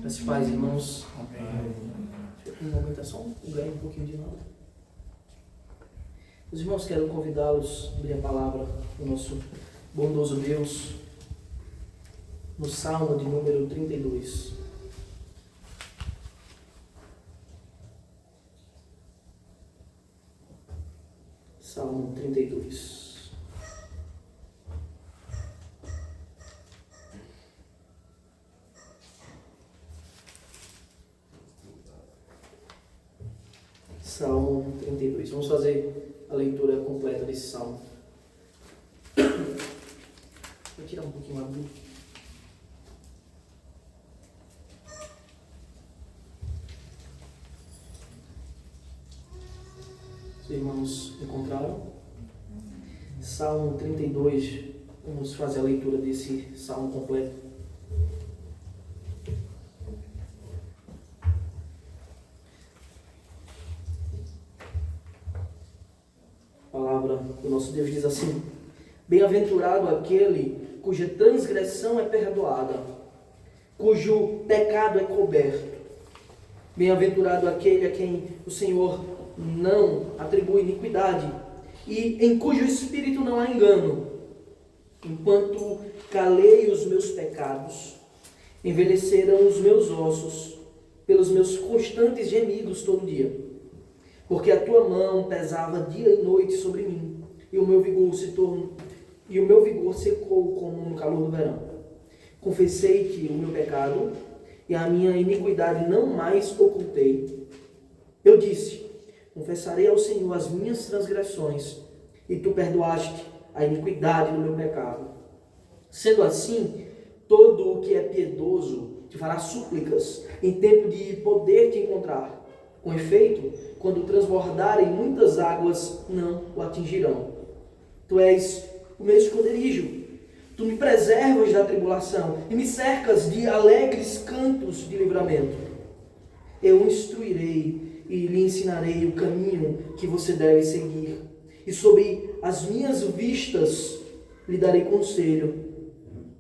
Peço paz, irmãos. Um momento, é só ganhar um pouquinho de nada. Os irmãos, quero convidá-los a abrir a palavra do nosso bondoso Deus no Salmo de número 32. Salmo 32. Salmo 32. Vamos fazer a leitura completa desse salmo. Vou tirar um pouquinho a luz. Os irmãos encontraram? Salmo 32. Vamos fazer a leitura desse salmo completo. A palavra do nosso Deus diz assim: bem-aventurado aquele cuja transgressão é perdoada, cujo pecado é coberto. Bem-aventurado aquele a quem o Senhor não atribui iniquidade e em cujo espírito não há engano. Enquanto calei os meus pecados, envelheceram os meus ossos pelos meus constantes gemidos todo dia. Porque a tua mão pesava dia e noite sobre mim, e o meu vigor secou como no calor do verão. Confessei-te o meu pecado, e a minha iniquidade não mais ocultei. Eu disse: confessarei ao Senhor as minhas transgressões, e tu perdoaste a iniquidade do meu pecado. Sendo assim, todo o que é piedoso te fará súplicas em tempo de poder te encontrar. Com efeito, quando transbordarem muitas águas, não o atingirão. Tu és o meu esconderijo. Tu me preservas da tribulação e me cercas de alegres cantos de livramento. Eu o instruirei e lhe ensinarei o caminho que você deve seguir. E sob as minhas vistas lhe darei conselho.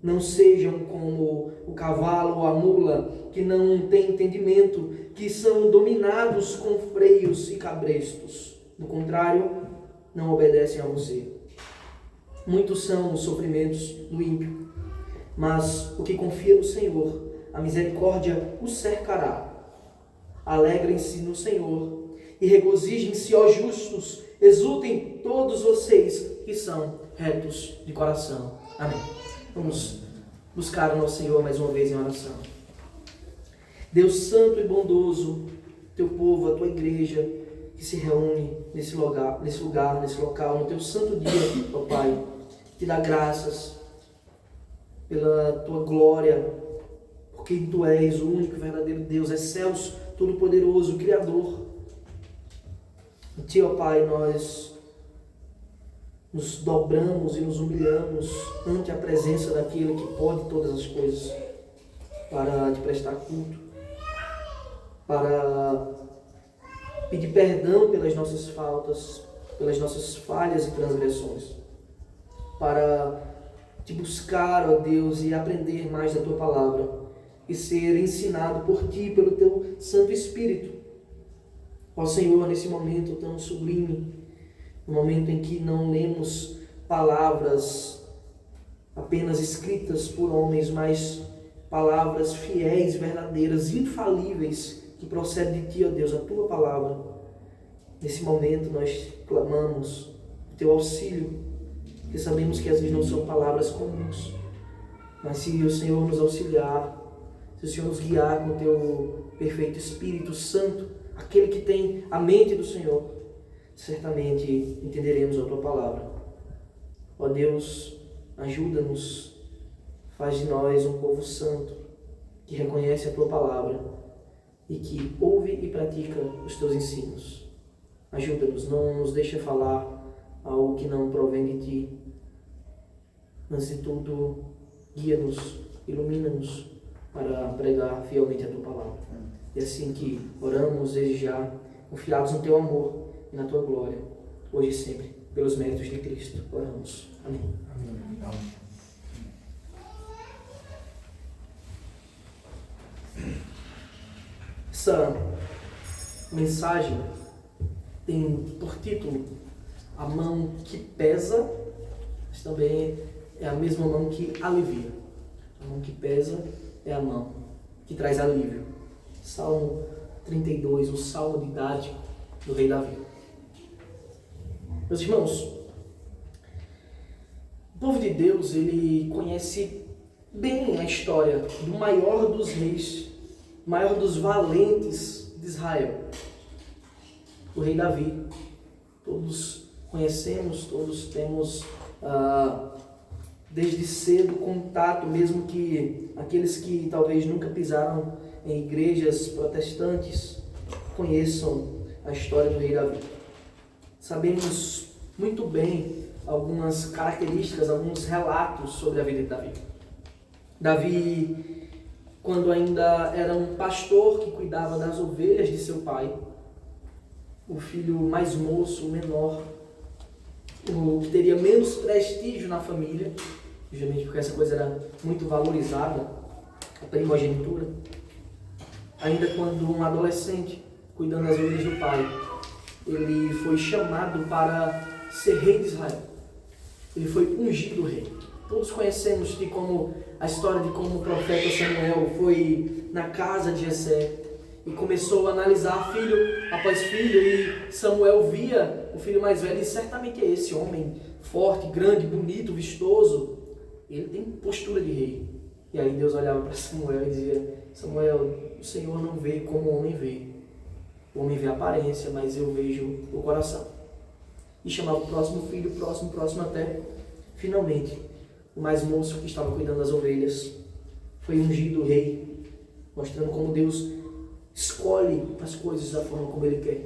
Não sejam como o cavalo ou a mula, que não têm entendimento, que são dominados com freios e cabrestos. Do contrário, não obedecem a você. Muitos são os sofrimentos do ímpio, mas o que confia no Senhor, a misericórdia o cercará. Alegrem-se no Senhor e regozijem-se, ó justos, exultem todos vocês que são retos de coração. Amém. Vamos buscar o nosso Senhor mais uma vez em oração. Deus santo e bondoso, teu povo, a tua igreja, que se reúne nesse local, no teu santo dia, ó Pai, te dá graças pela tua glória, porque tu és o único verdadeiro Deus, excelso, todo-poderoso, Criador. Em ti, ó Pai, nós nos dobramos e nos humilhamos ante a presença daquele que pode todas as coisas, para te prestar culto, para pedir perdão pelas nossas faltas, pelas nossas falhas e transgressões, para te buscar, ó Deus, e aprender mais da tua palavra e ser ensinado por ti, pelo teu Santo Espírito. Ó Senhor, nesse momento tão sublime, no momento em que não lemos palavras apenas escritas por homens, mas palavras fiéis, verdadeiras, infalíveis, que procedem de ti, ó Deus, a tua palavra. Nesse momento nós clamamos o teu auxílio, porque sabemos que às vezes não são palavras comuns, mas se o Senhor nos auxiliar, se o Senhor nos guiar com o teu perfeito Espírito Santo, aquele que tem a mente do Senhor, certamente entenderemos a tua palavra. Ó Deus, ajuda-nos, faz de nós um povo santo, que reconhece a tua palavra e que ouve e pratica os teus ensinos. Ajuda-nos, não nos deixa falar algo que não provém de ti. Antes de tudo, guia-nos, ilumina-nos para pregar fielmente a tua palavra. E assim que oramos desde já, confiados no teu amor e na tua glória, hoje e sempre, pelos méritos de Cristo, oramos. Amém. Amém. Essa mensagem tem por título a mão que pesa, mas também é a mesma mão que alivia. A mão que pesa é a mão que traz alívio. Salmo 32, o salmo didático do rei Davi. Meus irmãos, o povo de Deus, ele conhece bem a história do maior dos reis, maior dos valentes de Israel, o rei Davi. Todos conhecemos, todos temos desde cedo contato, mesmo que aqueles que talvez nunca pisaram em igrejas protestantes conheçam a história do rei Davi. Sabemos muito bem algumas características, alguns relatos sobre a vida de Davi. Davi, quando ainda era um pastor que cuidava das ovelhas de seu pai, o filho mais moço, o menor, o que teria menos prestígio na família, justamente porque essa coisa era muito valorizada, a primogenitura. Ainda quando um adolescente, cuidando das ovelhas do pai, ele foi chamado para ser rei de Israel. Ele foi ungido rei. Todos conhecemos a história de como o profeta Samuel foi na casa de Jessé e começou a analisar filho após filho, e Samuel via o filho mais velho e certamente é esse homem forte, grande, bonito, vistoso. Ele tem postura de rei. E aí Deus olhava para Samuel e dizia: Samuel, o Senhor não vê como o homem vê. O homem vê a aparência, mas eu vejo o coração. E chamava o próximo filho, próximo até, finalmente, o mais moço que estava cuidando das ovelhas foi ungido rei, mostrando como Deus escolhe as coisas da forma como Ele quer.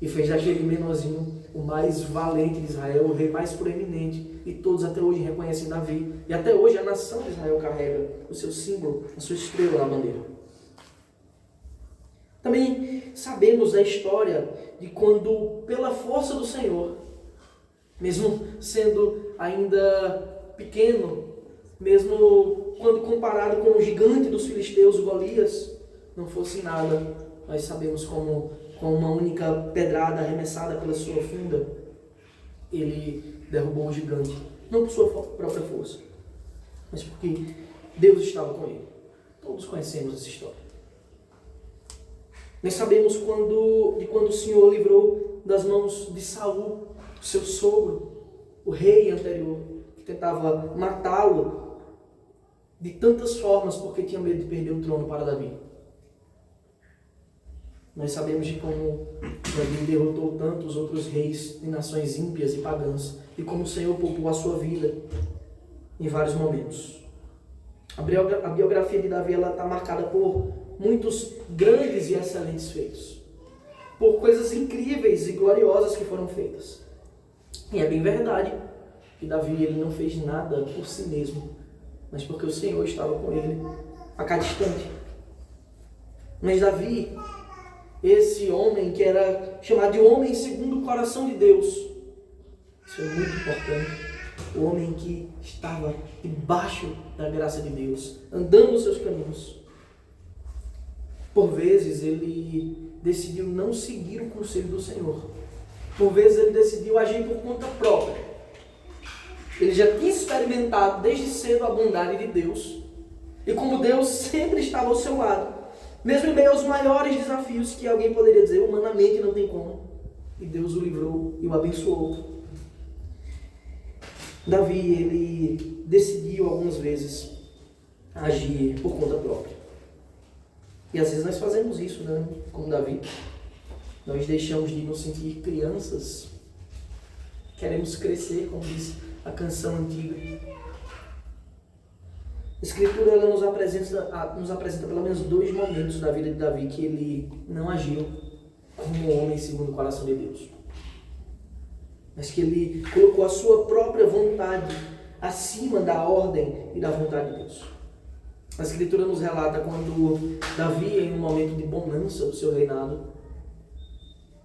E fez daquele menorzinho o mais valente de Israel, o rei mais proeminente. E todos até hoje reconhecem Davi. E até hoje a nação de Israel carrega o seu símbolo, a sua estrela na bandeira. Também sabemos da história de quando, pela força do Senhor, mesmo sendo ainda pequeno, mesmo quando comparado com o gigante dos filisteus, Golias, não fosse nada, nós sabemos como com uma única pedrada arremessada pela sua funda, ele derrubou o gigante. Não por sua própria força, mas porque Deus estava com ele. Todos conhecemos essa história. Nós sabemos quando o Senhor livrou das mãos de Saul, seu sogro, o rei anterior, que tentava matá-lo de tantas formas porque tinha medo de perder o trono para Davi. Nós sabemos de como Davi derrotou tantos outros reis de nações ímpias e pagãs, e como o Senhor poupou a sua vida em vários momentos. A biografia de Davi está marcada por muitos grandes e excelentes feitos, por coisas incríveis e gloriosas que foram feitas. E é bem verdade que Davi ele não fez nada por si mesmo, mas porque o Senhor estava com ele a cada instante. Mas Davi, esse homem que era chamado de homem segundo o coração de Deus, isso é muito importante. O homem que estava debaixo da graça de Deus, andando nos seus caminhos. Por vezes ele decidiu não seguir o conselho do Senhor. Por vezes ele decidiu agir por conta própria. Ele já tinha experimentado desde cedo a bondade de Deus. E como Deus sempre estava ao seu lado, mesmo em meio aos maiores desafios que alguém poderia dizer, humanamente não tem como. E Deus o livrou e o abençoou. Davi, ele decidiu algumas vezes agir por conta própria. E às vezes nós fazemos isso, né? Como Davi. Nós deixamos de nos sentir crianças. Queremos crescer, como diz a canção antiga. A Escritura ela nos apresenta pelo menos 2 momentos da vida de Davi que ele não agiu como um homem segundo o coração de Deus, mas que ele colocou a sua própria vontade acima da ordem e da vontade de Deus. A Escritura nos relata quando Davi, em um momento de bonança do seu reinado,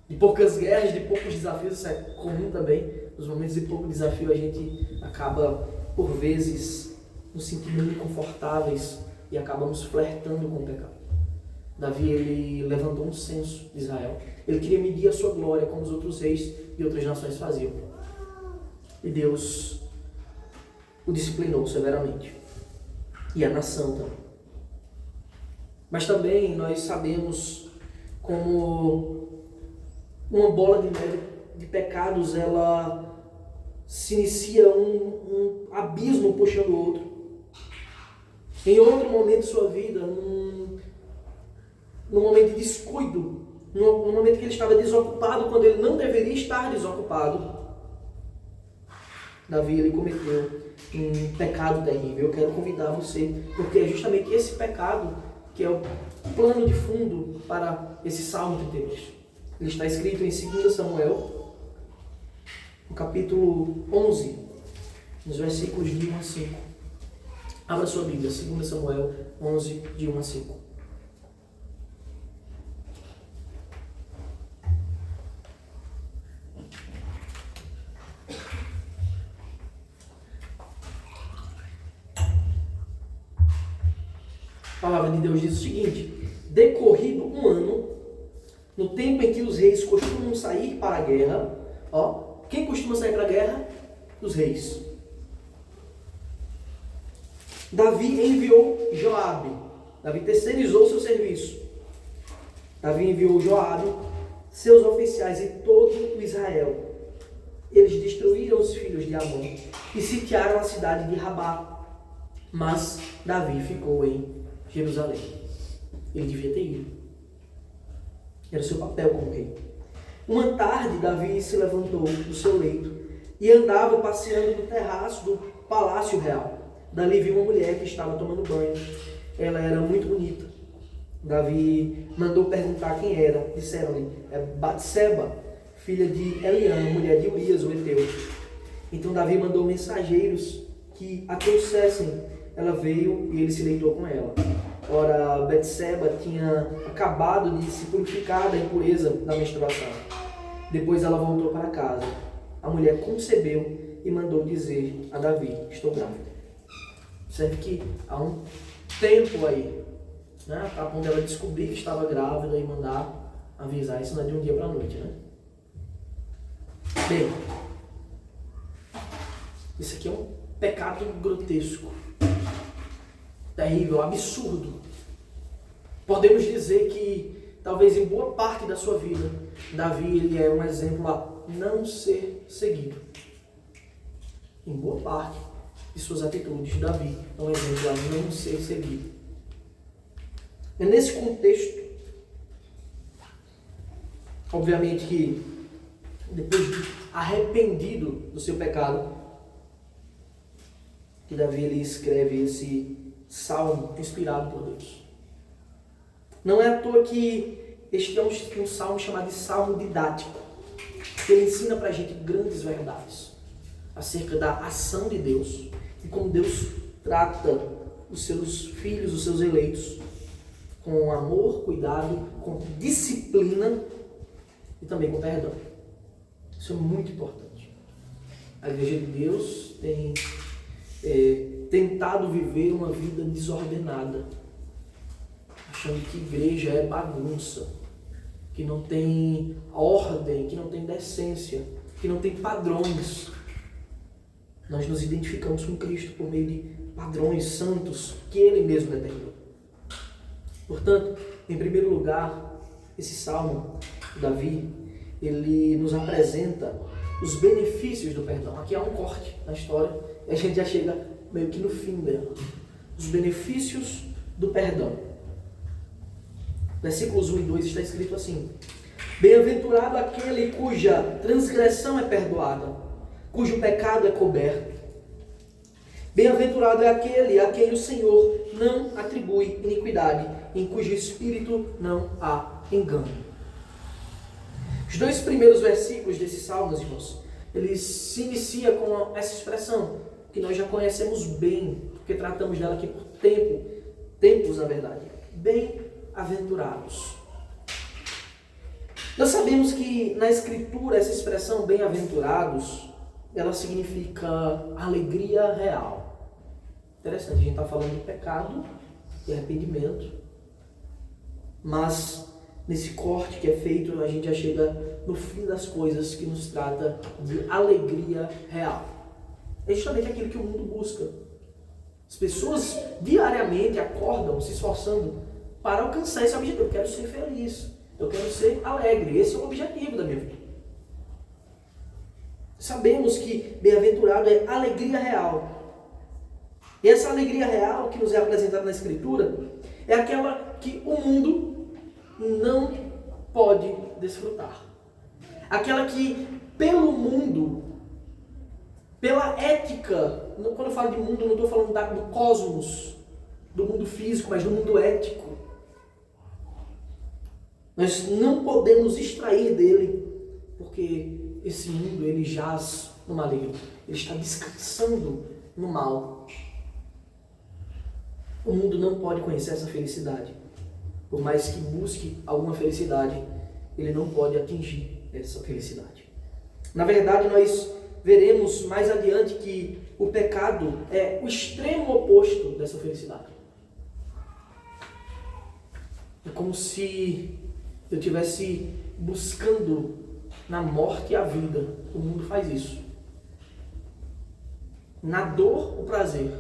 de poucas guerras, de poucos desafios, isso é comum também, nos momentos de pouco desafio a gente acaba, por vezes, nos sentindo inconfortáveis e acabamos flertando com o pecado. Davi, ele levantou um censo de Israel. Ele queria medir a sua glória como os outros reis de outras nações faziam. E Deus o disciplinou severamente. E a nação também. Mas também nós sabemos como uma bola de neve de pecados, ela se inicia um abismo puxando o outro. Em outro momento de sua vida, num momento de descuido, no momento que ele estava desocupado, quando ele não deveria estar desocupado, Davi, ele cometeu um pecado terrível. Eu quero convidar você, porque é justamente esse pecado que é o plano de fundo para esse Salmo 32. Ele está escrito em 2 Samuel, no capítulo 11, nos versículos de 1 a 5. Abra sua Bíblia, 2 Samuel 11, de 1 a 5. A palavra de Deus diz o seguinte: decorrido um ano, no tempo em que os reis costumam sair para a guerra, quem costuma sair para a guerra? Os reis. Davi enviou Joabe. Davi terceirizou seu serviço. Davi enviou Joabe, seus oficiais e todo o Israel. Eles destruíram os filhos de Amon e sitiaram a cidade de Rabá. Mas Davi ficou em Jerusalém. Ele devia ter ido. Era o seu papel como rei. Uma tarde, Davi se levantou do seu leito e andava passeando no terraço do palácio real. Dali viu uma mulher que estava tomando banho. Ela era muito bonita. Davi mandou perguntar quem era. Disseram-lhe: é Batseba, filha de Eliã, mulher de Urias, o heteu. Então Davi mandou mensageiros que a trouxessem. Ela veio e ele se deitou com ela. Ora, Batseba tinha acabado de se purificar da impureza da menstruação. Depois ela voltou para casa. A mulher concebeu e mandou dizer a Davi: estou grávida. Observe que há um tempo aí, né, para quando ela descobrir que estava grávida e mandar avisar. Isso não é de um dia para a noite, né? Bem, isso aqui é um pecado grotesco, terrível, absurdo. Podemos dizer que talvez em boa parte da sua vida, Davi, ele é um exemplo a não ser seguido. Em boa parte de suas atitudes, Davi é um exemplo a não ser seguido. É nesse contexto, obviamente que depois de arrependido do seu pecado, que Davi, ele escreve esse salmo inspirado por Deus. Não é à toa que este é um salmo chamado de salmo didático. Ele ensina pra gente grandes verdades acerca da ação de Deus e como Deus trata os seus filhos, os seus eleitos, com amor, cuidado, com disciplina e também com perdão. Isso é muito importante. A Igreja de Deus tem tentado viver uma vida desordenada, achando que igreja é bagunça, que não tem ordem, que não tem decência, que não tem padrões. Nós nos identificamos com Cristo por meio de padrões santos que Ele mesmo determinou. Portanto, em primeiro lugar, esse salmo, Davi, ele nos apresenta os benefícios do perdão. Aqui há um corte na história e a gente já chega meio que no fim dela. Os benefícios do perdão. Versículos 1 e 2 está escrito assim: bem-aventurado aquele cuja transgressão é perdoada, cujo pecado é coberto. Bem-aventurado é aquele a quem o Senhor não atribui iniquidade, em cujo espírito não há engano. Os dois primeiros versículos desses salmos, irmãos, eles se iniciam com essa expressão, que nós já conhecemos bem, porque tratamos dela aqui por tempos, na verdade. Bem-aventurados. Nós sabemos que na Escritura essa expressão bem-aventurados, ela significa alegria real. Interessante, a gente está falando de pecado e arrependimento. Mas nesse corte que é feito, a gente já chega no fim das coisas, que nos trata de alegria real. É justamente aquilo que o mundo busca. As pessoas diariamente acordam se esforçando para alcançar esse objetivo. Eu quero ser feliz, eu quero ser alegre. Esse é o objetivo da minha vida. Sabemos que bem-aventurado é alegria real. E essa alegria real que nos é apresentada na Escritura é aquela que o mundo não pode desfrutar. Aquela que, pelo mundo, pela ética, quando eu falo de mundo, não estou falando do cosmos, do mundo físico, mas do mundo ético. Nós não podemos extrair dele, porque esse mundo, ele jaz no maligno. Ele está descansando no mal. O mundo não pode conhecer essa felicidade. Por mais que busque alguma felicidade, ele não pode atingir essa felicidade. Na verdade, nós veremos mais adiante que o pecado é o extremo oposto dessa felicidade. É como se eu estivesse buscando na morte a vida. O mundo faz isso. Na dor, o prazer.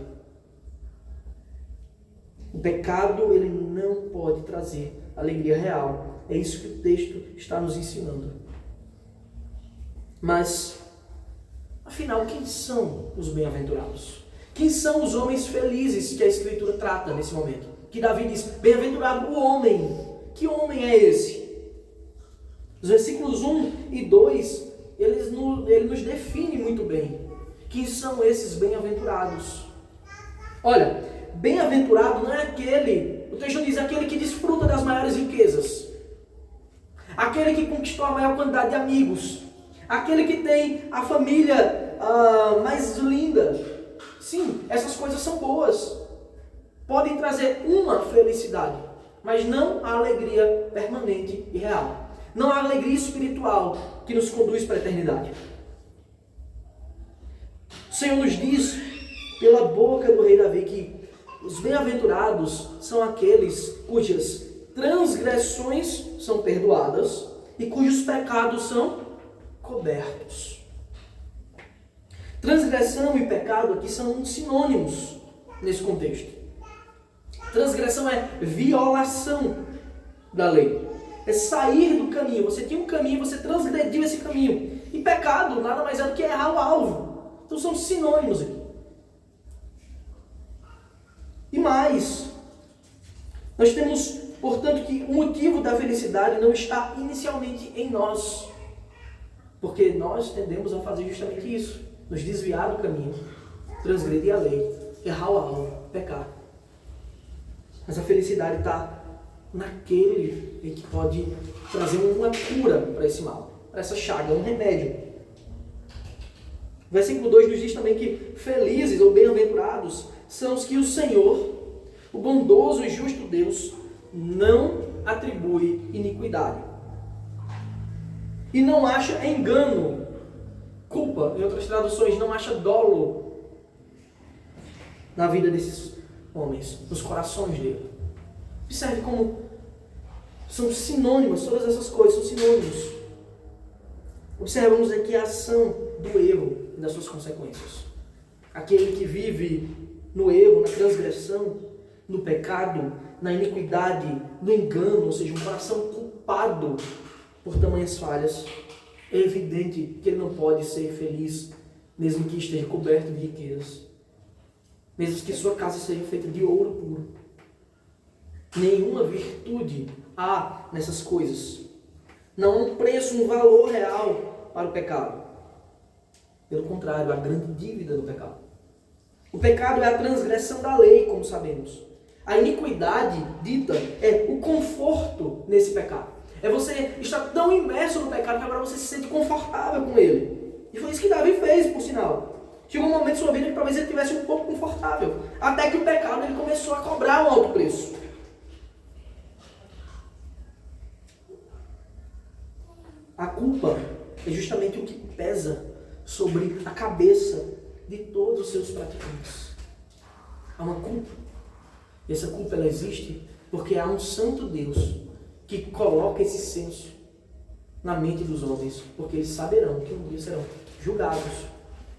O pecado, ele não pode trazer alegria real. É isso que o texto está nos ensinando. Mas, afinal, quem são os bem-aventurados? Quem são os homens felizes que a Escritura trata nesse momento? Que Davi diz, bem-aventurado o homem. Que homem é esse? Os versículos 1 e 2, ele nos define muito bem. Quem são esses bem-aventurados? Olha, bem-aventurado não é aquele, o texto diz, aquele que desfruta das maiores riquezas. Aquele que conquistou a maior quantidade de amigos. Aquele que tem a família mais linda. Sim, essas coisas são boas. Podem trazer uma felicidade, mas não a alegria permanente e real. Não a alegria espiritual que nos conduz para a eternidade. O Senhor nos diz, pela boca do rei Davi, que os bem-aventurados são aqueles cujas transgressões são perdoadas e cujos pecados são cobertos. Transgressão e pecado aqui são sinônimos nesse contexto. Transgressão é violação da lei. É sair do caminho. Você tinha um caminho, você transgrediu esse caminho. E pecado nada mais é do que errar o alvo. Então são sinônimos aqui. E mais, nós temos, portanto, que o motivo da felicidade não está inicialmente em nós. Porque nós tendemos a fazer justamente isso. Nos desviar do caminho. Transgredir a lei. Errar o alvo. Pecar. Mas a felicidade está naquele que pode trazer uma cura para esse mal, para essa chaga, um remédio. O versículo 2 nos diz também que felizes ou bem-aventurados são os que o Senhor, o bondoso e justo Deus, não atribui iniquidade. E não acha engano, culpa, em outras traduções, não acha dolo na vida desses homens, nos corações dele. Observe como são sinônimos, todas essas coisas são sinônimos. Observamos aqui a ação do erro e das suas consequências. Aquele que vive no erro, na transgressão, no pecado, na iniquidade, no engano, ou seja, um coração culpado por tamanhas falhas, é evidente que ele não pode ser feliz, mesmo que esteja coberto de riquezas, mesmo que sua casa seja feita de ouro puro. Nenhuma virtude há nessas coisas. Não há um preço, um valor real para o pecado. Pelo contrário, a grande dívida do pecado. O pecado é a transgressão da lei, como sabemos. A iniquidade dita é o conforto nesse pecado. É você estar tão imerso no pecado que agora você se sente confortável com ele. E foi isso que Davi fez, por sinal. Chegou um momento em sua vida que talvez ele estivesse um pouco confortável. Até que o pecado ele começou a cobrar um alto preço. A culpa é justamente o que pesa sobre a cabeça de todos os seus praticantes. Há uma culpa. E essa culpa ela existe porque há um santo Deus que coloca esse senso na mente dos homens, porque eles saberão que um dia serão julgados.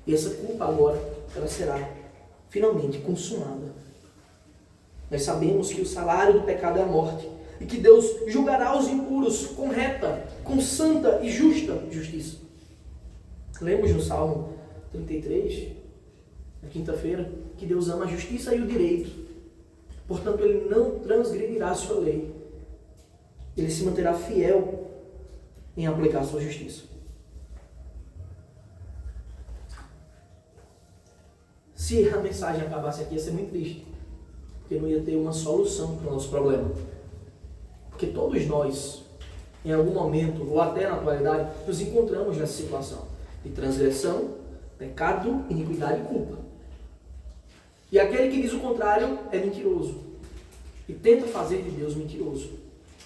E essa culpa agora, ela será finalmente consumada. Nós sabemos que o salário do pecado é a morte, e que Deus julgará os impuros com reta, com santa e justa justiça. Lemos no Salmo 33, na quinta-feira, que Deus ama a justiça e o direito. Portanto, Ele não transgredirá a sua lei. Ele se manterá fiel em aplicar a sua justiça. Se a mensagem acabasse aqui, ia ser muito triste, porque não ia ter uma solução para o nosso problema. Porque todos nós, em algum momento, ou até na atualidade, nos encontramos nessa situação de transgressão, pecado, iniquidade e culpa. E aquele que diz o contrário é mentiroso e tenta fazer de Deus mentiroso.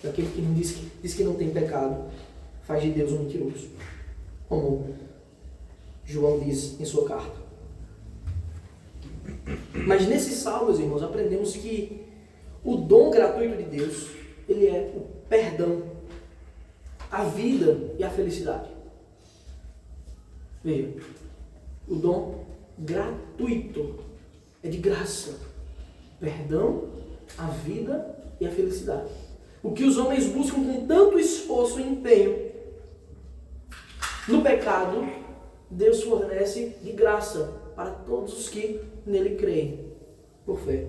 E aquele que não diz que não tem pecado faz de Deus um mentiroso, como João diz em sua carta. Mas nesse salmo, meus irmãos, aprendemos que o dom gratuito de Deus, ele é o perdão, a vida e a felicidade. Veja, o dom gratuito é de graça. Perdão, a vida e a felicidade. O que os homens buscam com tanto esforço e empenho no pecado, Deus fornece de graça para todos os que nele creem, por fé.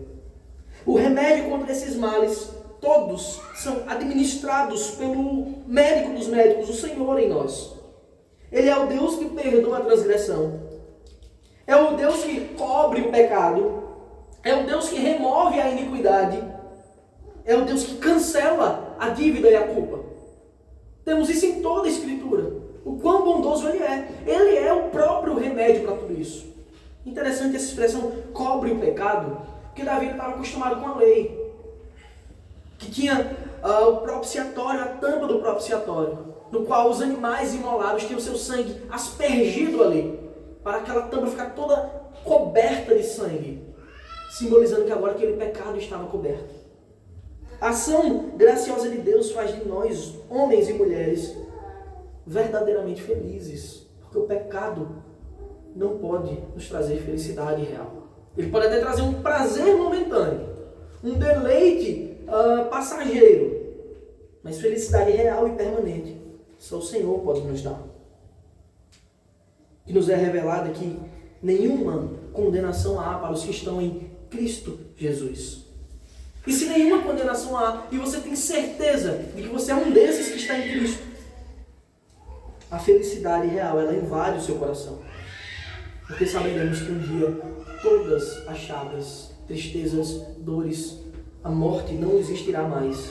O remédio contra esses males, todos são administrados pelo médico dos médicos, o Senhor em nós. Ele é o Deus que perdoa a transgressão. É o Deus que cobre o pecado. É o Deus que remove a iniquidade. É o Deus que cancela a dívida e a culpa. Temos isso em toda a Escritura. O quão bondoso Ele é. Ele é o próprio remédio para tudo isso. Interessante essa expressão, cobre o pecado, porque Davi estava acostumado com a lei. Que tinha o propiciatório, a tampa do propiciatório, no qual os animais imolados tinham seu sangue aspergido ali, para aquela tampa ficar toda coberta de sangue, simbolizando que agora aquele pecado estava coberto. A ação graciosa de Deus faz de nós, homens e mulheres, verdadeiramente felizes, porque o pecado não pode nos trazer felicidade real. Ele pode até trazer um prazer momentâneo, um deleite passageiro, mas felicidade real e permanente só o Senhor pode nos dar. Que nos é revelado que nenhuma condenação há para os que estão em Cristo Jesus. E se nenhuma condenação há, e você tem certeza de que você é um desses que está em Cristo, a felicidade real, ela invade o seu coração. Porque saberemos que um dia todas as chagas, tristezas, dores, a morte não existirá mais.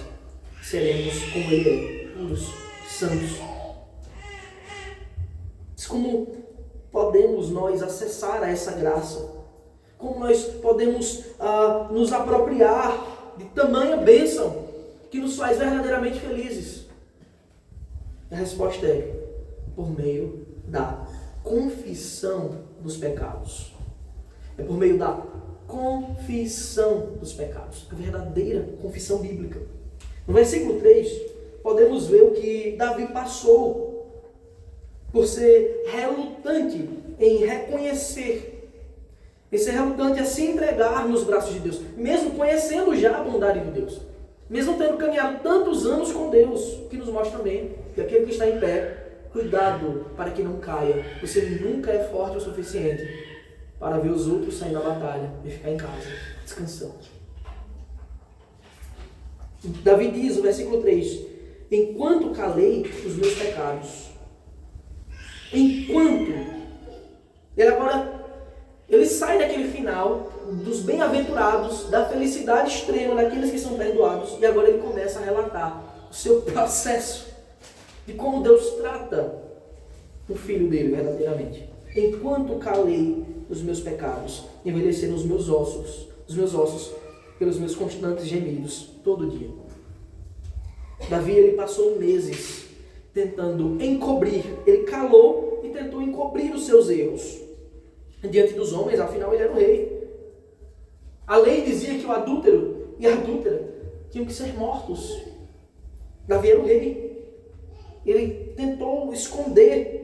Seremos como Ele é, puros, santos. Como podemos nós acessar a essa graça? Como nós podemos nos apropriar de tamanha bênção que nos faz verdadeiramente felizes? A resposta é por meio da confissão dos pecados. É por meio da confissão dos pecados. A verdadeira confissão bíblica. No versículo 3, podemos ver o que Davi passou por ser relutante em reconhecer, em ser relutante a se entregar nos braços de Deus, mesmo conhecendo já a bondade de Deus, mesmo tendo caminhado tantos anos com Deus, o que nos mostra também que aquele que está em pé, cuidado para que não caia. Você nunca é forte o suficiente para ver os outros saindo da batalha e ficar em casa, descansando. Davi diz no versículo 3, enquanto calei os meus pecados, enquanto, ele sai daquele final dos bem-aventurados, da felicidade extrema daqueles que são perdoados, e agora ele começa a relatar o seu processo de como Deus trata o filho dele verdadeiramente. Enquanto calei os meus pecados, envelheceram os meus ossos pelos meus constantes gemidos todo dia. Davi, ele passou meses tentando encobrir, ele calou e tentou encobrir os seus erros diante dos homens, afinal ele era o rei. A lei dizia que o adúltero e a adúltera tinham que ser mortos. Davi era o rei. Ele tentou esconder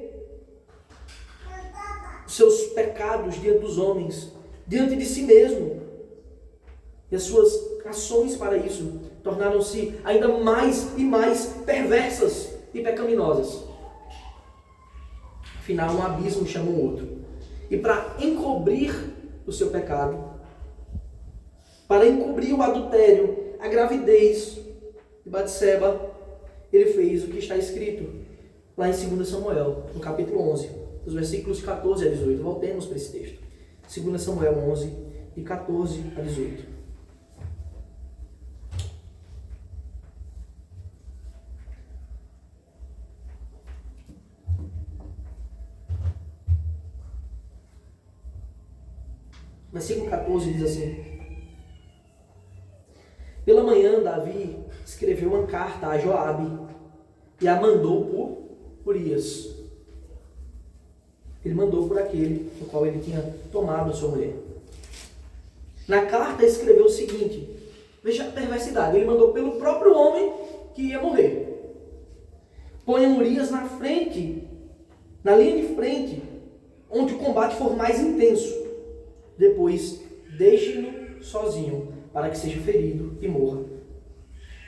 os seus pecados diante dos homens, diante de si mesmo. E as suas ações para isso tornaram-se ainda mais e mais perversas e pecaminosas. Afinal, um abismo chama o outro. E para encobrir o seu pecado, para encobrir o adultério, a gravidez de Batseba, ele fez o que está escrito lá em 2 Samuel, no capítulo 11, dos versículos 14 a 18. Voltemos para esse texto. 2 Samuel 11, de 14 a 18. Versículo 14 diz assim: Pela manhã, Davi escreveu uma carta a Joabe e a mandou por Urias. Ele mandou por aquele no qual ele tinha tomado a sua mulher. Na carta escreveu o seguinte: veja a perversidade, ele mandou pelo próprio homem que ia morrer. Ponham Urias na frente, na linha de frente, onde o combate for mais intenso. Depois, deixe-no sozinho, para que seja ferido e morra.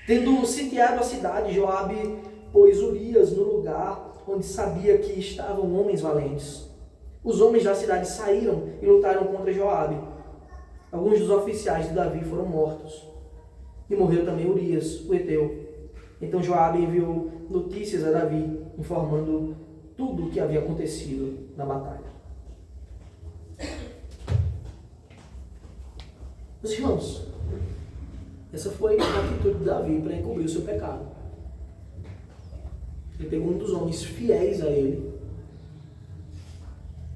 Tendo sitiado a cidade, Joabe pôs Urias no lugar onde sabia que estavam homens valentes. Os homens da cidade saíram e lutaram contra Joabe. Alguns dos oficiais de Davi foram mortos. E morreu também Urias, o heteu. Então Joabe enviou notícias a Davi, informando tudo o que havia acontecido na batalha. Meus irmãos, essa foi a atitude de Davi para encobrir o seu pecado. Ele pegou um dos homens fiéis a ele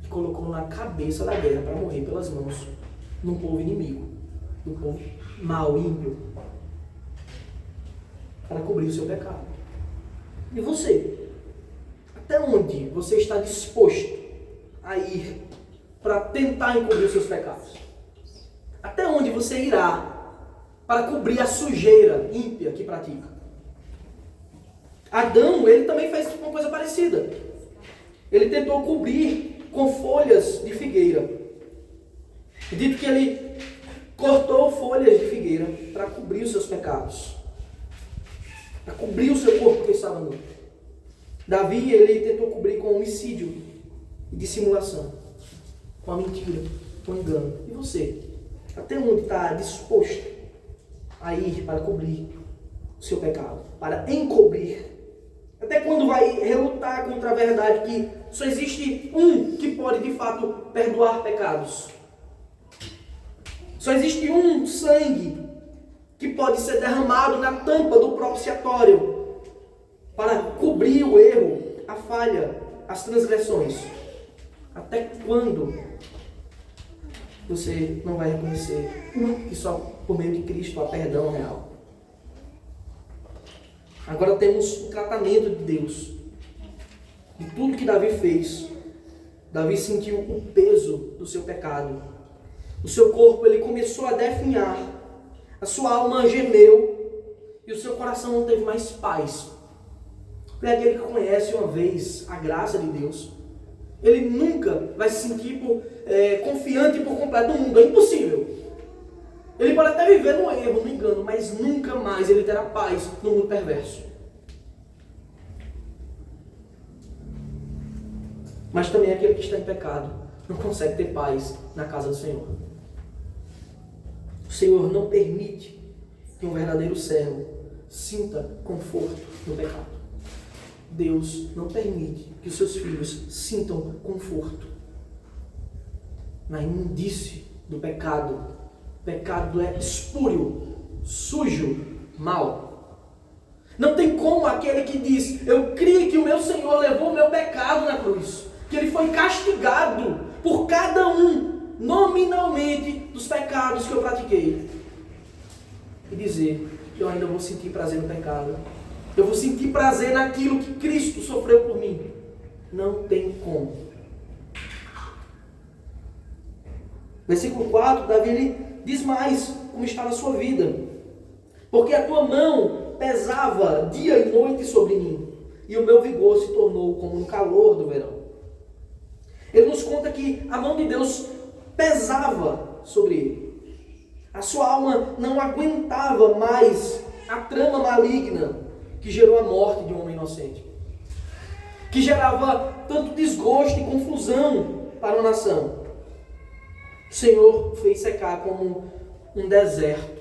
e colocou na cabeça da guerra para morrer pelas mãos de um povo inimigo, de um povo mau, ímpio, para cobrir o seu pecado. E você? Até onde você está disposto a ir para tentar encobrir os seus pecados? Até onde você irá para cobrir a sujeira ímpia que pratica? Adão, ele também fez uma coisa parecida. Ele tentou cobrir com folhas de figueira. Dito que ele cortou folhas de figueira para cobrir os seus pecados, para cobrir o seu corpo que estava nu. Davi, ele tentou cobrir com homicídio e dissimulação, com a mentira, com o engano. E você? Até onde está disposto a ir para cobrir o seu pecado? Para encobrir? Até quando vai relutar contra a verdade que só existe um que pode de fato perdoar pecados? Só existe um sangue que pode ser derramado na tampa do propiciatório para cobrir o erro, a falha, as transgressões. Até quando você não vai reconhecer que só por meio de Cristo há perdão real? Agora temos o tratamento de Deus. De tudo que Davi fez. Davi sentiu o peso do seu pecado. O seu corpo, ele começou a definhar. A sua alma gemeu. E o seu coração não teve mais paz. Para aquele que conhece uma vez a graça de Deus, ele nunca vai se sentir confiante por completo no mundo. É impossível. Ele pode até viver no erro, no engano, mas nunca mais ele terá paz no mundo perverso. Mas também aquele que está em pecado não consegue ter paz na casa do Senhor. O Senhor não permite que um verdadeiro servo sinta conforto no pecado. Deus não permite que os seus filhos sintam conforto na imundície do pecado. O pecado é espúrio, sujo, mau. Não tem como aquele que diz: eu creio que o meu Senhor levou o meu pecado na cruz, que ele foi castigado por cada um, nominalmente, dos pecados que eu pratiquei, e dizer que eu ainda vou sentir prazer no pecado. Eu vou sentir prazer naquilo que Cristo sofreu por mim. Não tem como. Versículo 4, Davi ele diz mais como está na sua vida. Porque a tua mão pesava dia e noite sobre mim, e o meu vigor se tornou como no calor do verão. Ele nos conta que a mão de Deus pesava sobre ele. A sua alma não aguentava mais a trama maligna que gerou a morte de um homem inocente, que gerava tanto desgosto e confusão para a nação. O Senhor fez secar como um deserto,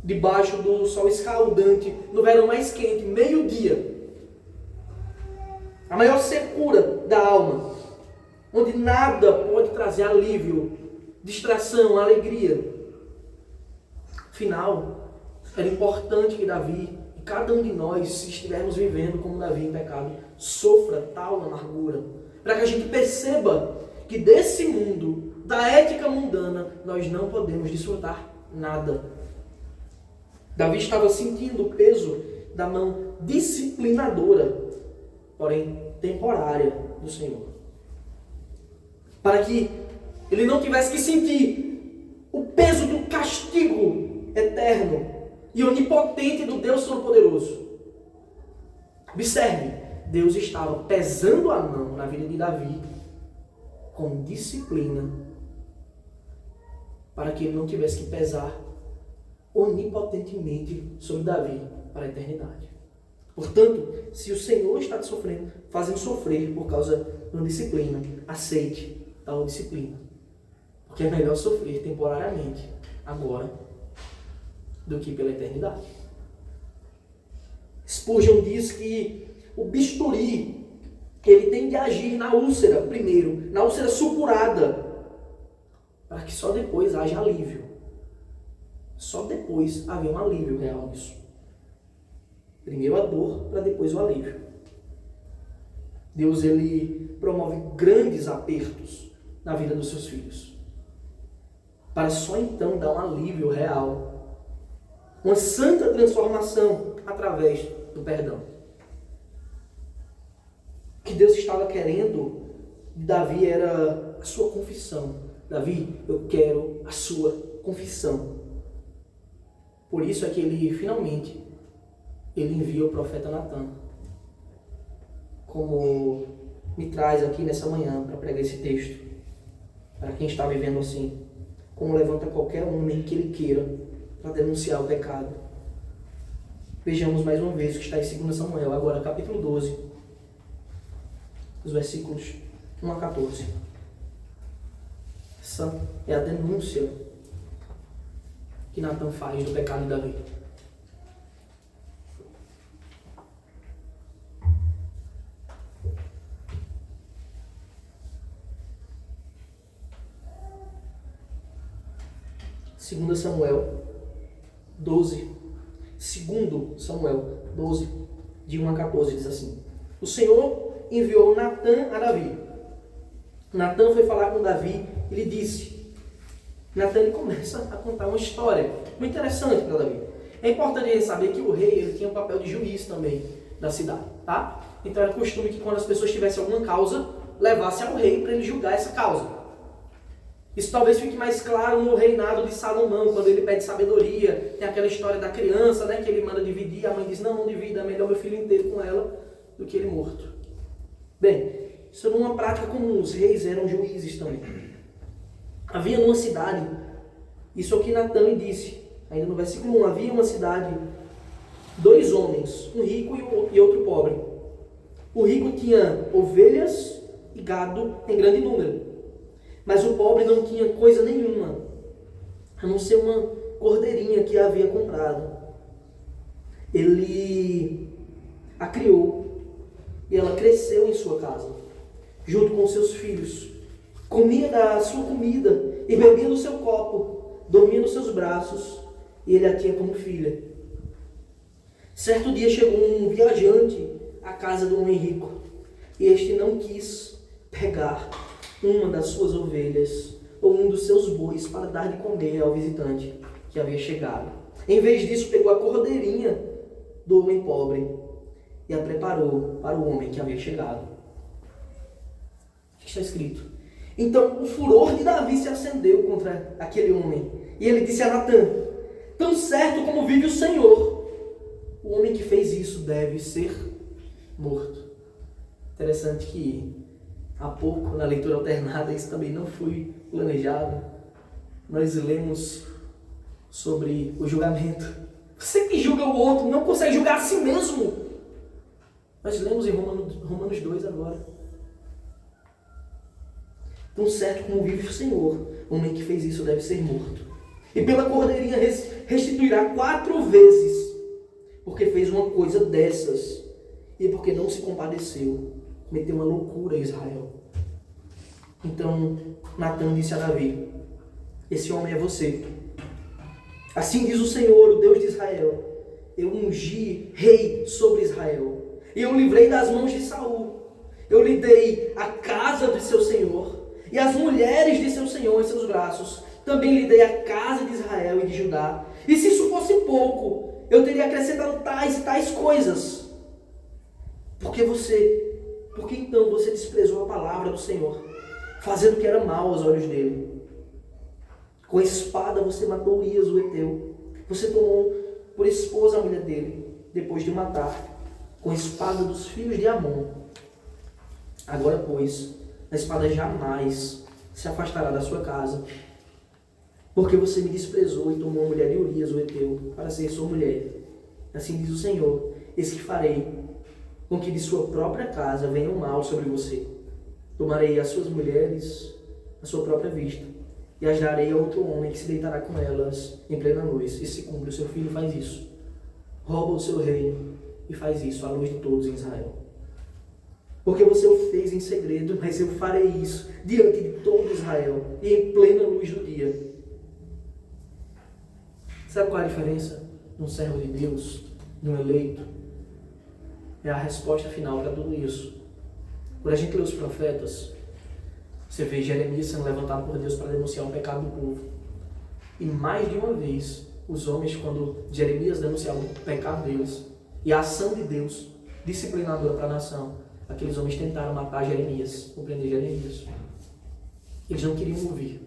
debaixo do sol escaldante, no verão mais quente, meio-dia. A maior secura da alma, onde nada pode trazer alívio, distração, alegria. Afinal, era importante que Davi, e cada um de nós, se estivermos vivendo como Davi em pecado, sofra tal amargura, para que a gente perceba que desse mundo, da ética mundana, nós não podemos desfrutar nada. Davi estava sentindo o peso da mão disciplinadora, porém temporária, do Senhor. Para que ele não tivesse que sentir o peso do castigo eterno e onipotente do Deus Todo-Poderoso. Observe, Deus estava pesando a mão na vida de Davi com disciplina, para que ele não tivesse que pesar onipotentemente sobre Davi para a eternidade. Portanto, se o Senhor está te sofrendo, fazendo sofrer por causa de uma disciplina, aceite tal disciplina. Porque é melhor sofrer temporariamente, agora, do que pela eternidade. Spurgeon diz que o bisturi, ele tem de agir na úlcera primeiro, na úlcera supurada, para que só depois haja alívio. Só depois haver um alívio real nisso. Primeiro a dor, para depois o alívio. Deus, ele promove grandes apertos na vida dos seus filhos, para só então dar um alívio real, uma santa transformação através do perdão. O que Deus estava querendo de Davi era a sua confissão. Davi, eu quero a sua confissão. Por isso é que ele finalmente envia o profeta Natan, como me traz aqui nessa manhã para pregar esse texto, para quem está vivendo assim, como levanta qualquer homem que ele queira para denunciar o pecado. Vejamos mais uma vez o que está em 2 Samuel, agora capítulo 12, os versículos 1 a 14. Essa é a denúncia que Natan faz do pecado de Davi. Segundo Samuel 12, de 1 a 14, diz assim: o Senhor enviou Natan a Davi. Natan foi falar com Davi e lhe disse. Natan, ele começa a contar uma história muito interessante para Davi. É importante ele saber que o rei, ele tinha um papel de juiz também da cidade, tá? Então era costume que quando as pessoas tivessem alguma causa, levasse ao rei para ele julgar essa causa. Isso talvez fique mais claro no reinado de Salomão, quando ele pede sabedoria. Tem aquela história da criança, né, que ele manda dividir. A mãe diz, não divida, é melhor meu filho inteiro com ela do que ele morto. Bem, isso era uma prática comum. Os reis eram juízes também. Havia numa cidade, isso aqui Natan lhe disse, ainda no versículo 1, havia uma cidade, 2 homens, um rico e outro pobre. O rico tinha ovelhas e gado em grande número. Mas o pobre não tinha coisa nenhuma, a não ser uma cordeirinha que havia comprado. Ele a criou e ela cresceu em sua casa, junto com seus filhos. Comia da sua comida e bebia do seu copo, dormia nos seus braços e ele a tinha como filha. Certo dia chegou um viajante à casa do homem rico e este não quis pegar uma das suas ovelhas ou um dos seus bois para dar de comer ao visitante que havia chegado. Em vez disso, pegou a cordeirinha do homem pobre e a preparou para o homem que havia chegado. O que está escrito? Então o furor de Davi se acendeu contra aquele homem e ele disse a Natan: tão certo como vive o Senhor, o homem que fez isso deve ser morto. Interessante que há pouco, na leitura alternada, isso também não foi planejado. Nós lemos sobre o julgamento. Você que julga o outro não consegue julgar a si mesmo. Nós lemos em Romanos 2 agora. Tão certo como vive o Senhor, o homem que fez isso deve ser morto. E pela cordeirinha restituirá 4 vezes, porque fez uma coisa dessas, e porque não se compadeceu. Cometeu uma loucura em Israel. Então Natã disse a Davi: esse homem é você. Assim diz o Senhor, o Deus de Israel: eu ungi rei sobre Israel, e eu livrei das mãos de Saul. Eu lhe dei a casa de seu senhor e as mulheres de seu senhor em seus braços. Também lhe dei a casa de Israel e de Judá. E se isso fosse pouco, eu teria acrescentado tais e tais coisas. Porque então você desprezou a palavra do Senhor, fazendo o que era mal aos olhos dele. Com a espada você matou Urias, o heteu. Você tomou por esposa a mulher dele, depois de matar, com a espada dos filhos de Amon. Agora, pois, a espada jamais se afastará da sua casa, porque você me desprezou e tomou a mulher de Urias, o heteu, para ser sua mulher. Assim diz o Senhor: eis que farei com que de sua própria casa venha o mal sobre você. Tomarei as suas mulheres à sua própria vista, e as darei a outro homem que se deitará com elas em plena noite. E se cumpre, o seu filho faz isso. Rouba o seu reino e faz isso à luz de todos em Israel. Porque você o fez em segredo, mas eu farei isso diante de todo Israel e em plena luz do dia. Sabe qual é a diferença de um servo de Deus, de um eleito? É a resposta final para tudo isso. Quando a gente lê os profetas, você vê Jeremias sendo levantado por Deus para denunciar o pecado do povo. E mais de uma vez, os homens, quando Jeremias denunciava o pecado deles e a ação de Deus disciplinadora para a nação, aqueles homens tentaram matar Jeremias, compreender Jeremias. Eles não queriam ouvir.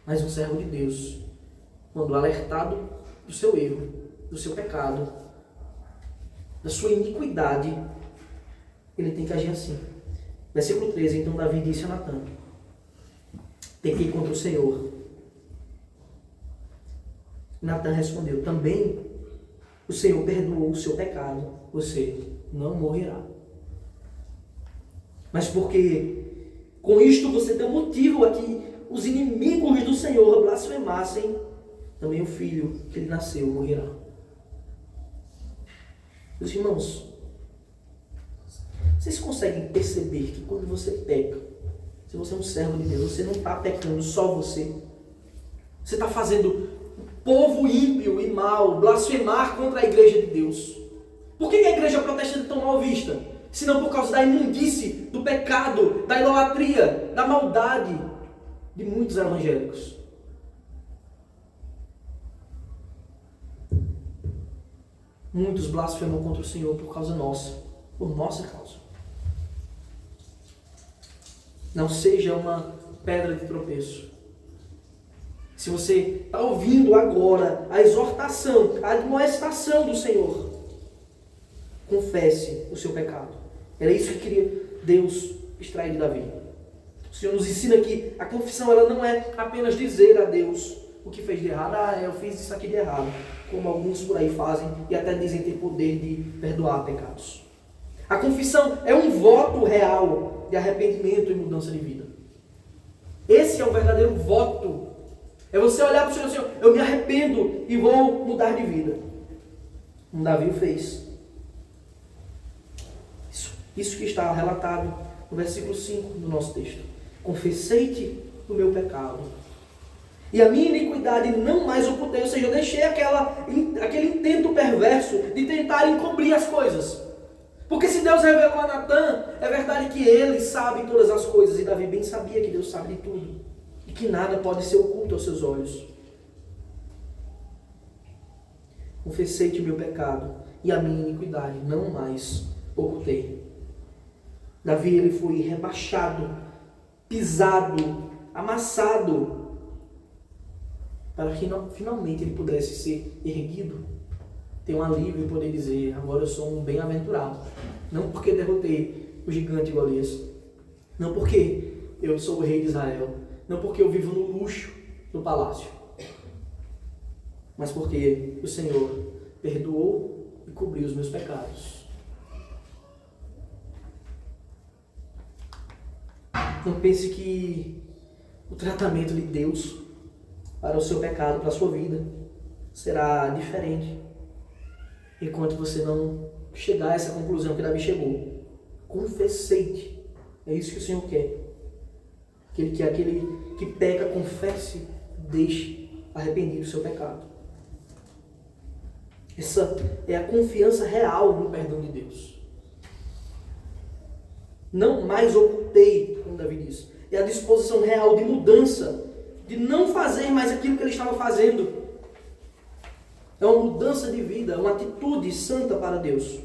Mas um servo de Deus, quando alertado do seu erro, do seu pecado, da sua iniquidade, ele tem que agir assim. Versículo 13, então Davi disse a Natã: pequei contra o Senhor. Natã respondeu: também o Senhor perdoou o seu pecado, você não morrerá. Mas porque com isto você deu motivo a que os inimigos do Senhor blasfemassem, também o filho que lhe nasceu morrerá. Meus irmãos, vocês conseguem perceber que quando você peca, se você é um servo de Deus, você não está pecando só você. Você está fazendo o povo ímpio e mau blasfemar contra a igreja de Deus. Por que a igreja protestante é tão mal vista? Senão por causa da imundície, do pecado, da idolatria, da maldade de muitos evangélicos. Muitos blasfemam contra o Senhor por causa nossa, por nossa causa. Não seja uma pedra de tropeço. Se você está ouvindo agora a exortação, a admoestação do Senhor, confesse o seu pecado. Era isso que queria Deus extrair de Davi. O Senhor nos ensina que a confissão ela não é apenas dizer a Deus o que fez de errado. Eu fiz isso aqui de errado. Como alguns por aí fazem e até dizem ter poder de perdoar pecados. A confissão é um voto real de arrependimento e mudança de vida. Esse é o verdadeiro voto. É você olhar para o Senhor e dizer: eu me arrependo e vou mudar de vida. Como Davi o fez. Isso que está relatado no versículo 5 do nosso texto. Confessei-te o meu pecado, e a minha iniquidade não mais ocultei. Ou seja, eu deixei aquele intento perverso de tentar encobrir as coisas. Porque se Deus revelou a Natã, é verdade que ele sabe todas as coisas. E Davi bem sabia que Deus sabe de tudo. E que nada pode ser oculto aos seus olhos. Confessei-te o meu pecado, e a minha iniquidade não mais ocultei. Davi ele foi rebaixado, pisado, amassado, para que finalmente ele pudesse ser erguido. ter um alívio e poder dizer: agora eu sou um bem-aventurado. Não porque derrotei o gigante Golias, não porque eu sou o rei de Israel, não porque eu vivo no luxo do palácio, mas porque o Senhor perdoou e cobriu os meus pecados. Não pense que o tratamento de Deus para o seu pecado, para a sua vida, será diferente enquanto você não chegar a essa conclusão que Davi chegou. Confessei-te. É isso que o Senhor quer. Que Ele quer aquele que peca, confesse, deixe arrependido do seu pecado. Essa é a confiança real no perdão de Deus. Não mais ocultei, como Davi diz. É a disposição real de mudança, de não fazer mais aquilo que ele estava fazendo. É uma mudança de vida, uma atitude santa para Deus.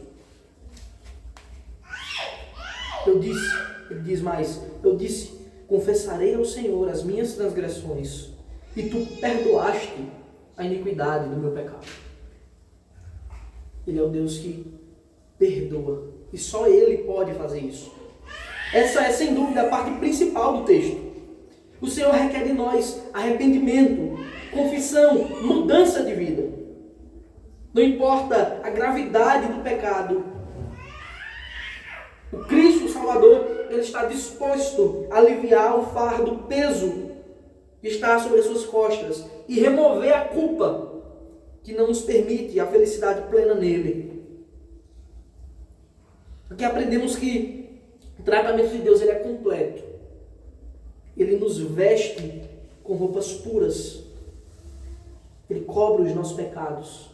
Ele diz mais, eu disse, confessarei ao Senhor as minhas transgressões, e tu perdoaste a iniquidade do meu pecado. Ele é o Deus que perdoa, e só Ele pode fazer isso. Essa é, sem dúvida, a parte principal do texto. O Senhor requer de nós arrependimento, confissão, mudança de vida. Não importa a gravidade do pecado, o Cristo, o Salvador, Ele está disposto a aliviar o fardo, o peso que está sobre as suas costas e remover a culpa que não nos permite a felicidade plena nele. Aqui aprendemos que o tratamento de Deus ele é completo. Ele nos veste com roupas puras. Ele cobre os nossos pecados.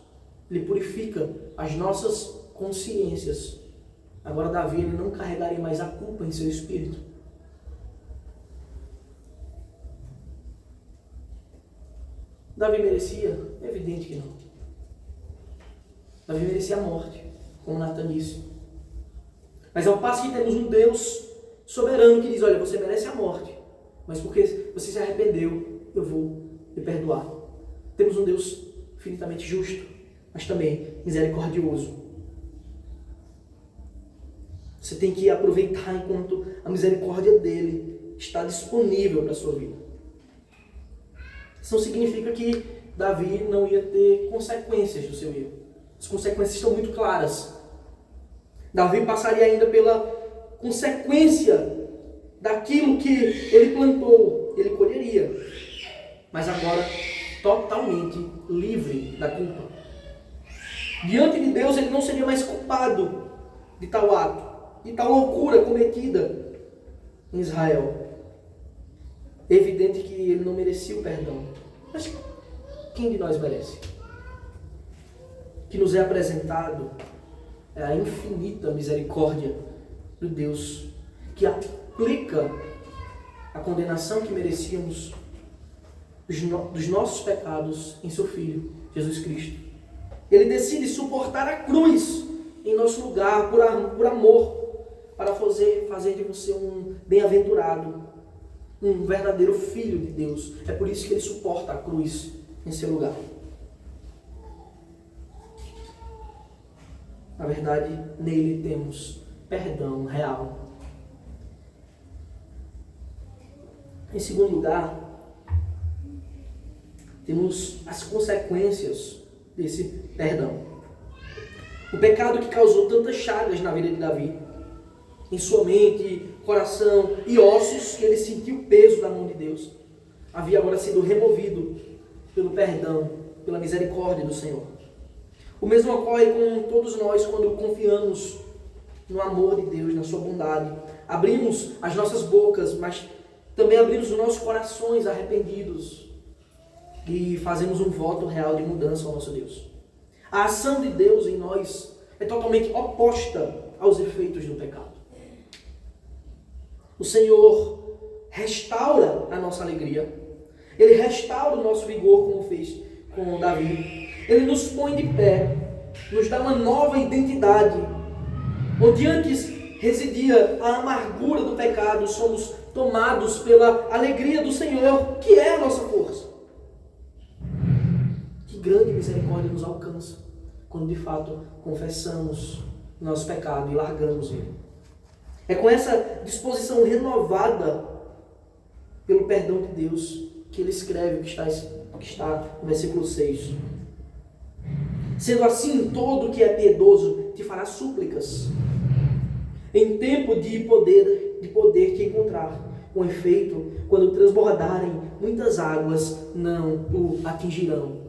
Ele purifica as nossas consciências. Agora Davi ele não carregaria mais a culpa em seu espírito. Davi merecia? É evidente que não. Davi merecia a morte, como Natan disse. Mas ao passo que temos um Deus soberano que diz: olha, você merece a morte, mas porque você se arrependeu, eu vou lhe perdoar. Temos um Deus infinitamente justo, mas também misericordioso. Você tem que aproveitar enquanto a misericórdia dele está disponível para a sua vida. Isso não significa que Davi não ia ter consequências do seu erro. As consequências estão muito claras. Davi passaria ainda pela consequência daquilo que ele plantou, ele colheria. Mas agora, totalmente livre da culpa. Diante de Deus, ele não seria mais culpado de tal ato, de tal loucura cometida em Israel. É evidente que ele não merecia o perdão. Mas quem de nós merece? O que nos é apresentado é a infinita misericórdia do Deus que aplica a condenação que merecíamos dos nossos pecados em seu Filho, Jesus Cristo. Ele decide suportar a cruz em nosso lugar por amor, para fazer de você um bem-aventurado, um verdadeiro filho de Deus. É por isso que ele suporta a cruz em seu lugar. Na verdade, nele temos perdão real. Em segundo lugar, temos as consequências desse perdão. O pecado que causou tantas chagas na vida de Davi, em sua mente, coração e ossos, que ele sentiu o peso da mão de Deus, havia agora sido removido pelo perdão, pela misericórdia do Senhor. O mesmo ocorre com todos nós quando confiamos no amor de Deus, na sua bondade. Abrimos as nossas bocas, mas também abrimos os nossos corações arrependidos e fazemos um voto real de mudança ao nosso Deus. A ação de Deus em nós é totalmente oposta aos efeitos do pecado. O Senhor restaura a nossa alegria. Ele restaura o nosso vigor, como fez com Davi. Ele nos põe de pé, nos dá uma nova identidade. Onde antes residia a amargura do pecado, somos tomados pela alegria do Senhor, que é a nossa força. Que grande misericórdia nos alcança quando de fato confessamos o nosso pecado e largamos ele. É com essa disposição renovada pelo perdão de Deus que ele escreve o que está no versículo 6. Sendo assim, todo que é piedoso te fará súplicas, em tempo de poder te encontrar. Com efeito, quando transbordarem muitas águas, não o atingirão.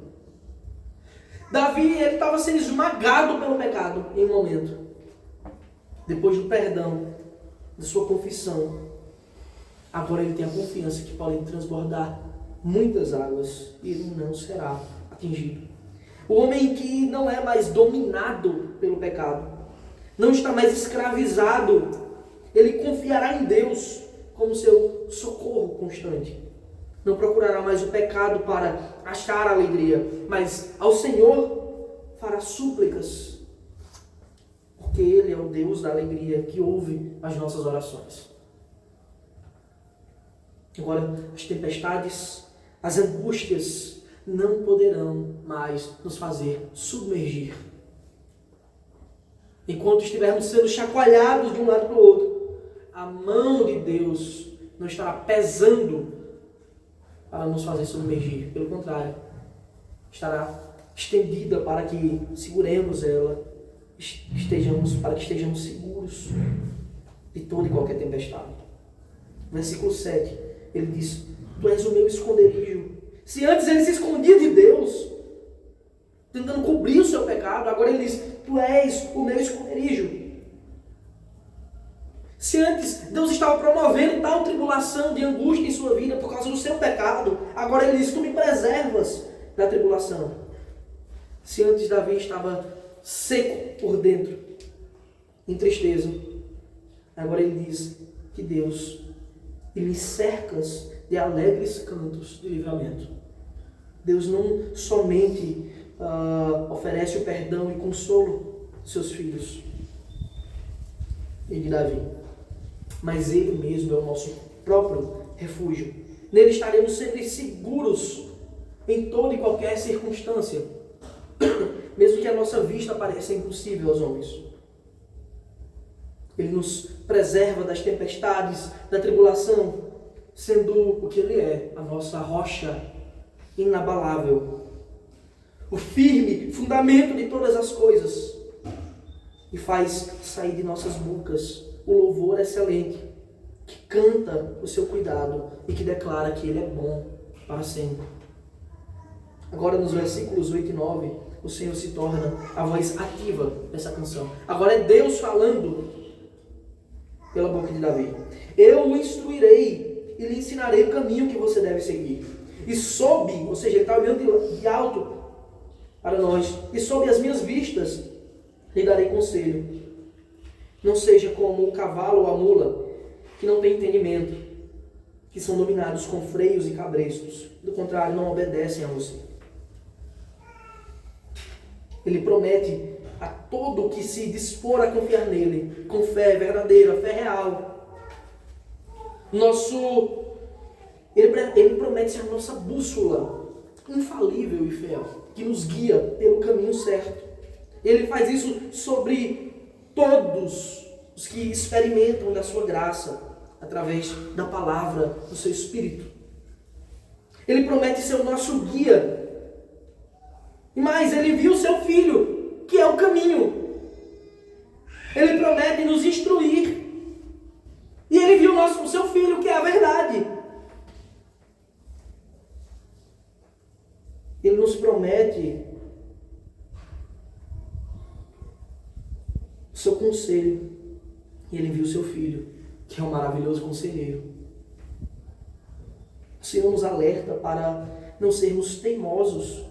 Davi, ele estava sendo esmagado pelo pecado em um momento. Depois do perdão, da sua confissão, agora ele tem a confiança que podem transbordar muitas águas e ele não será atingido. O homem que não é mais dominado pelo pecado, não está mais escravizado, ele confiará em Deus como seu socorro constante. Não procurará mais o pecado para achar alegria, mas ao Senhor fará súplicas, porque Ele é o Deus da alegria que ouve as nossas orações. Agora, as tempestades, as angústias não poderão mais nos fazer submergir. Enquanto estivermos sendo chacoalhados de um lado para o outro, a mão de Deus não estará pesando para nos fazer submergir. Pelo contrário, estará estendida para que seguremos ela, para que estejamos seguros de toda e qualquer tempestade. Versículo 7, ele diz: Tu és o meu esconderijo. Se antes ele se escondia de Deus, tentando cobrir o seu pecado, agora ele diz: Tu és o meu esconderijo. Se antes Deus estava promovendo tal tribulação de angústia em sua vida por causa do seu pecado, agora ele diz: Tu me preservas da tribulação. Se antes Davi estava seco por dentro, em tristeza, agora ele diz que Deus, Ele me cercas de alegres cantos de livramento. Deus não somente oferece o perdão e consolo de seus filhos e de Davi, mas Ele mesmo é o nosso próprio refúgio. Nele estaremos sempre seguros em toda e qualquer circunstância, mesmo que a nossa vista pareça impossível aos homens. Ele nos preserva das tempestades, da tribulação, sendo o que Ele é, a nossa rocha inabalável, o firme fundamento de todas as coisas, e faz sair de nossas bocas o louvor excelente, que canta o seu cuidado e que declara que Ele é bom para sempre. Agora, nos versículos 8 e 9, o Senhor se torna a voz ativa dessa canção. Agora é Deus falando pela boca de Davi. Eu o instruirei e lhe ensinarei o caminho que você deve seguir. E sob, ou seja, ele está olhando de alto para nós, e sob as minhas vistas lhe darei conselho. Não seja como o cavalo ou a mula, que não tem entendimento, que são dominados com freios e cabrestos. Do contrário, não obedecem a você. Ele promete a todo que se dispor a confiar nele, com fé verdadeira, fé real. Ele promete ser a nossa bússola infalível e fiel, que nos guia pelo caminho certo. Ele faz isso sobre todos os que experimentam da sua graça, através da palavra do seu Espírito. Ele promete ser o nosso guia. E mais, Ele envia o seu Filho, que é o caminho. Ele promete nos instruir. E Ele envia o seu Filho, que é a verdade. Ele nos promete o seu conselho. E Ele envia o seu Filho, que é um maravilhoso conselheiro. O Senhor nos alerta para não sermos teimosos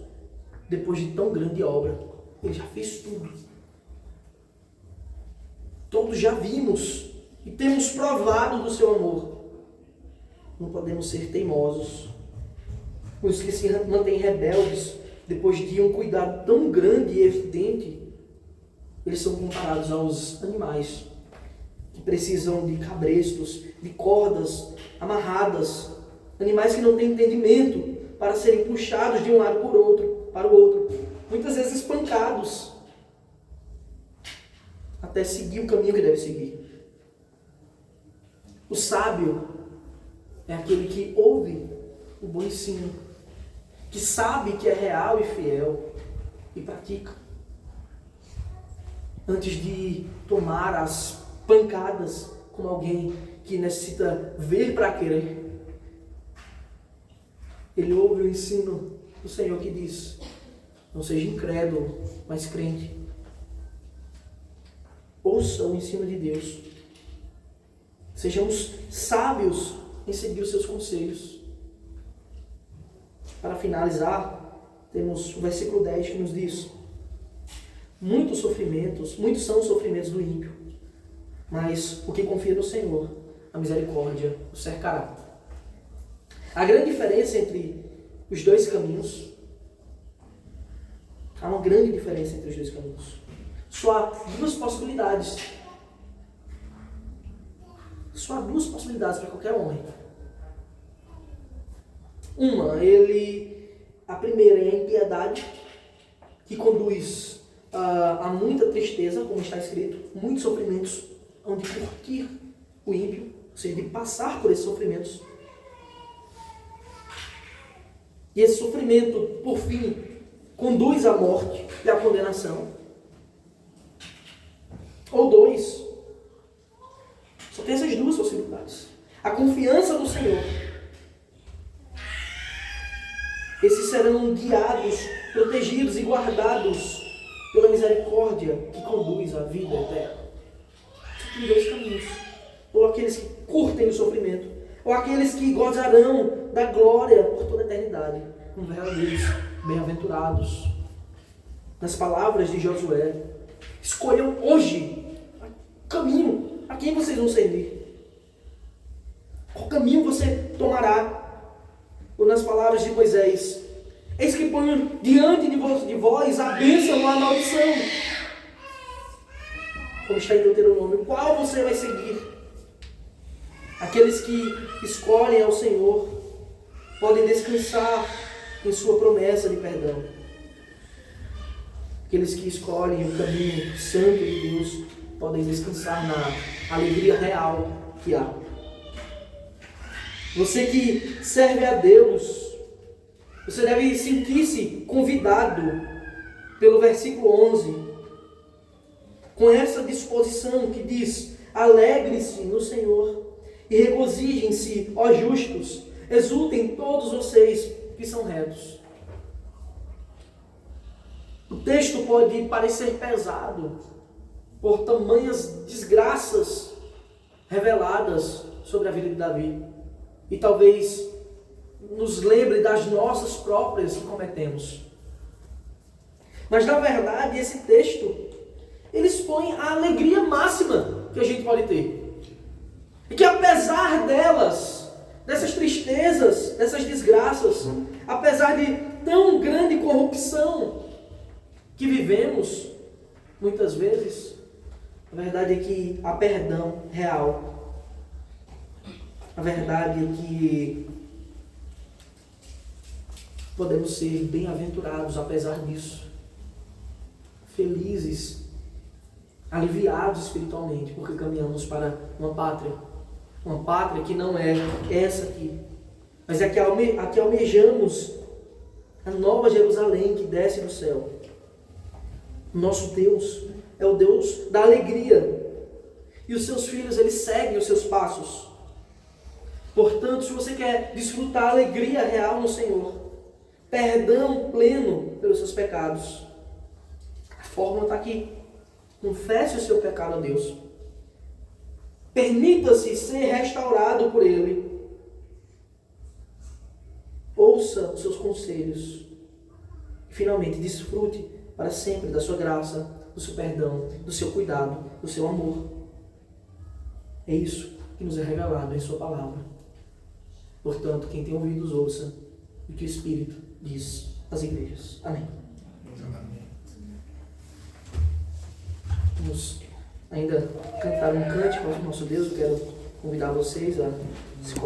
depois de tão grande obra. Ele já fez tudo. Todos já vimos e temos provado do seu amor. Não podemos ser teimosos. Os que se mantêm rebeldes depois de um cuidado tão grande e evidente, eles são comparados aos animais que precisam de cabrestos, de cordas amarradas, animais que não têm entendimento para serem puxados de um lado para o outro, muitas vezes espancados, até seguir o caminho que deve seguir. O sábio é aquele que ouve o bom ensino, que sabe que é real e fiel e pratica. Antes de tomar as pancadas como alguém que necessita ver para querer, ele ouve o ensino do Senhor que diz: não seja incrédulo, mas crente. Ouça o ensino de Deus. Sejamos sábios em seguir os seus conselhos. Para finalizar, temos o versículo 10 que nos diz: muitos são os sofrimentos do ímpio, mas o que confia no Senhor, a misericórdia o cercará. A grande diferença entre os dois caminhos, há uma grande diferença entre os dois caminhos. Só há duas possibilidades. Só há duas possibilidades para qualquer homem. A primeira é a impiedade, que conduz a muita tristeza, como está escrito, muitos sofrimentos, onde curtir o ímpio, ou seja, de passar por esses sofrimentos. E esse sofrimento, por fim, conduz à morte e à condenação. Ou dois. Só tem essas duas possibilidades. A confiança no Senhor. Esses serão guiados, protegidos e guardados pela misericórdia que conduz à vida eterna. Só tem dois caminhos. Ou aqueles que curtem o sofrimento, ou aqueles que gozarão da glória por toda a eternidade, como verdadeiros bem-aventurados. Nas palavras de Josué, escolham hoje o caminho a quem vocês vão servir. Qual caminho você tomará? Ou nas palavras de Moisés, eis que ponho diante de vós a bênção ou a maldição. Como está em Deuteronômio, qual você vai seguir? Aqueles que escolhem ao Senhor podem descansar em sua promessa de perdão. Aqueles que escolhem o caminho santo de Deus podem descansar na alegria real que há. Você que serve a Deus, você deve sentir-se convidado pelo versículo 11, com essa disposição que diz: alegre-se no Senhor e regozijem-se, ó justos, exultem todos vocês que são retos. O texto pode parecer pesado por tamanhas desgraças reveladas sobre a vida de Davi. E talvez nos lembre das nossas próprias que cometemos. Mas na verdade esse texto, ele expõe a alegria máxima que a gente pode ter. E que apesar delas, dessas tristezas, dessas desgraças, apesar de tão grande corrupção que vivemos, muitas vezes, a verdade é que há perdão real. A verdade é que podemos ser bem-aventurados apesar disso. Felizes, aliviados espiritualmente, porque caminhamos para uma pátria. Uma pátria que não é essa aqui, mas é que almejamos a nova Jerusalém que desce do céu. Nosso Deus é o Deus da alegria. E os seus filhos, eles seguem os seus passos. Portanto, se você quer desfrutar a alegria real no Senhor, perdão pleno pelos seus pecados, a fórmula está aqui. Confesse o seu pecado a Deus. Permita-se ser restaurado por Ele. Ouça os seus conselhos. E finalmente desfrute para sempre da sua graça, do seu perdão, do seu cuidado, do seu amor. É isso que nos é revelado em sua palavra. Portanto, quem tem ouvidos, ouça o que o Espírito diz às igrejas. Amém. Vamos ainda cantar um cântico ao nosso Deus. Eu quero convidar vocês a